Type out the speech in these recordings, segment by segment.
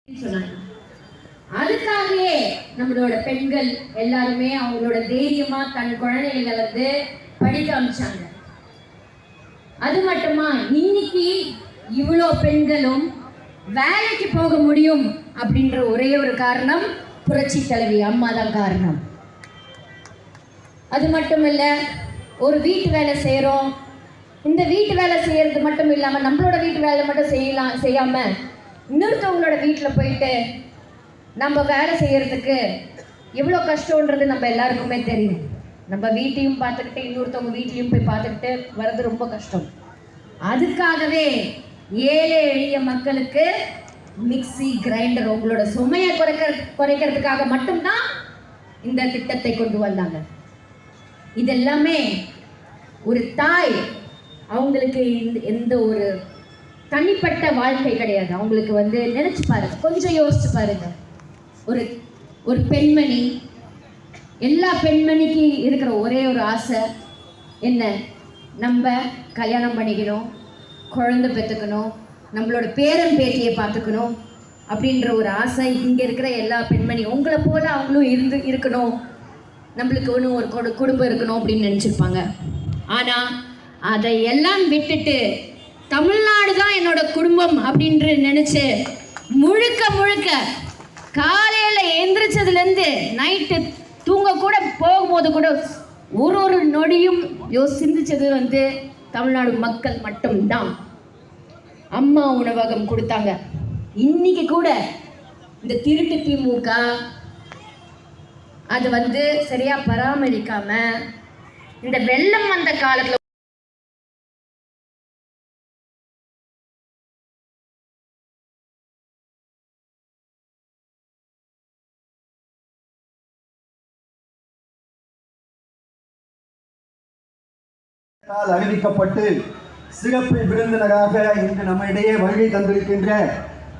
சொன்னாங்க. அதுக்காகவே நம்மளோட பெண்கள் எல்லாருமே அவங்களோட தைரியமா தன் குழந்தைகளை படிக்க அமைச்சாங்க. அது மட்டுமா, இன்னைக்கு இவ்வளோ பெண்களும் வேலைக்கு போக முடியும் அப்படின்ற ஒரே ஒரு காரணம் புரட்சி தலைவி அம்மா தான் காரணம். அது மட்டும் இல்லை, ஒரு வீட்டு வேலை செய்கிறோம், இந்த வீட்டு வேலை செய்யறது மட்டும் இல்லாமல் நம்மளோட வீட்டு வேலை மட்டும் செய்யாமல் இன்னொருத்தவங்களோட வீட்டில் போயிட்டு நம்ம வேலை செய்யறதுக்கு எவ்வளோ கஷ்டன்றது நம்ம எல்லாருக்குமே தெரியும். நம்ம வீட்டையும் பார்த்துக்கிட்டு இன்னொருத்தவங்க வீட்லையும் போய் பார்த்துக்கிட்டு வர்றது ரொம்ப கஷ்டம். அதுக்காகவே ஏழை எளிய மக்களுக்கு மிக்சி கிரைண்டர் உங்களோட சுமையை குறைக்கிறதுக்காக மட்டும்தான் இந்த திட்டத்தை கொண்டு வந்தாங்க. இதெல்லாமே ஒரு தாய் அவங்களுக்கு எந்த ஒரு தனிப்பட்ட வாழ்க்கை கிடையாது. அவங்களுக்கு நினைச்சு பாருங்க, கொஞ்சம் யோசிச்சு பாருங்க. ஒரு பெண்மணி, எல்லா பெண்மணிக்கு இருக்கிற ஒரே ஒரு ஆசை என்ன? நம்ம கல்யாணம் பண்ணிக்கணும், குழந்தை பெற்றுக்கணும், நம்மளோட பேரன் பேத்தியை பார்த்துக்கணும் அப்படின்ற ஒரு ஆசை இங்கே இருக்கிற எல்லா பெண்மணி உங்களை போல அவங்களும் இருக்கணும், நம்மளுக்கு ஒன்று ஒரு குடும்பம் இருக்கணும் அப்படின்னு நினச்சிருப்பாங்க. ஆனால் அதை எல்லாம் விட்டுட்டு தமிழ்நாடு தான் என்னோட குடும்பம் அப்படின்று நினச்சி முழுக்க காலையில் எந்திரிச்சதுலேருந்து நைட்டு தூங்க கூட போகும்போது கூட ஒரு நொடியும் சிந்திச்சது தமிழ்நாடு மக்கள் மட்டும்தான். அம்மா உணவகம் கொடுத்தாங்க. இன்னைக்கு கூட இந்த திருட்டு திமுக அது சரியா பராமரிக்காம இந்த வெள்ளம் வந்த காலத்துல அறிவிக்கப்பட்டு சிறப்பு விருந்தினராக இன்று நம்மிடையே வருகை தந்திருக்கின்ற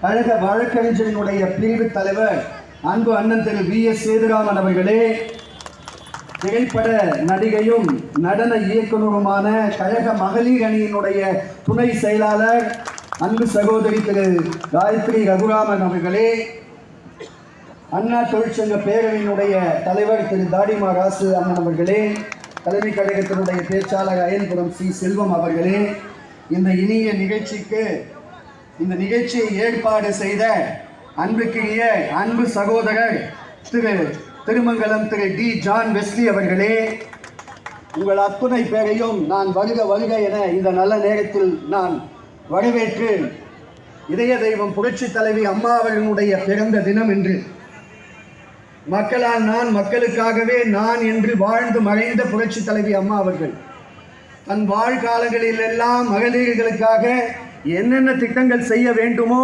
கழக வழக்கறிஞரினுடைய பிரிவு தலைவர் அன்பு அண்ணன் திரு V.S. சேதுராமன் அவர்களே, திரைப்பட நடிகையும் நடன இயக்குநருமான கழக மகளிர் அணியினுடைய துணை செயலாளர் அன்பு சகோதரி திரு காயத்ரி ரகுராமன் அவர்களே, அண்ணா தொழிற்சங்க பேரவையினுடைய தலைவர் திரு தாடிமா ராசு அண்ணன் அவர்களே, தலைமை கழகத்தினுடைய பேச்சாளர் அயன்புரம் சி செல்வம் அவர்களே, இந்த இனிய நிகழ்ச்சிக்கு இந்த நிகழ்ச்சியை ஏற்பாடு செய்த அன்புக்குரிய அன்பு சகோதரர் திரு திருமங்கலம் திரு டி ஜான் வெஸ்லி அவர்களே, உங்கள் அத்துணை பேரையும் நான் வருக என இந்த நல்ல நேரத்தில் நான் வரவேற்று, இதய தெய்வம் புரட்சி தலைவி அம்மா அவர்களுடைய பிறந்த தினம் என்று மக்களால் நான் மக்களுக்காகவே நான் என்று வாழ்ந்து மறைந்த புரட்சி தலைவி அம்மா அவர்கள் தன் வாழ்காலங்களில் எல்லாம் மகளிர்களுக்காக என்னென்ன திட்டங்கள் செய்ய வேண்டுமோ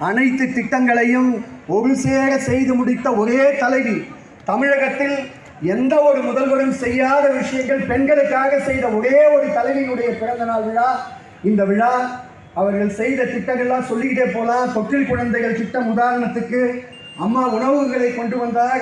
அனைத்து திட்டங்களையும் ஒரு சேர செய்து முடித்த ஒரே தலைவி. தமிழகத்தில் எந்த ஒரு முதல்வரும் செய்யாத விஷயங்கள் பெண்களுக்காக செய்த ஒரே ஒரு தலைவியினுடைய பிறந்த நாள் விழா இந்த விழா. அவர்கள் செய்த திட்டங்கள்லாம் சொல்லிக்கிட்டே போகலாம். தொட்டில் குழந்தைகள் திட்டம் உதாரணத்துக்கு, அம்மா உணவுகளை கொண்டு வந்தார்.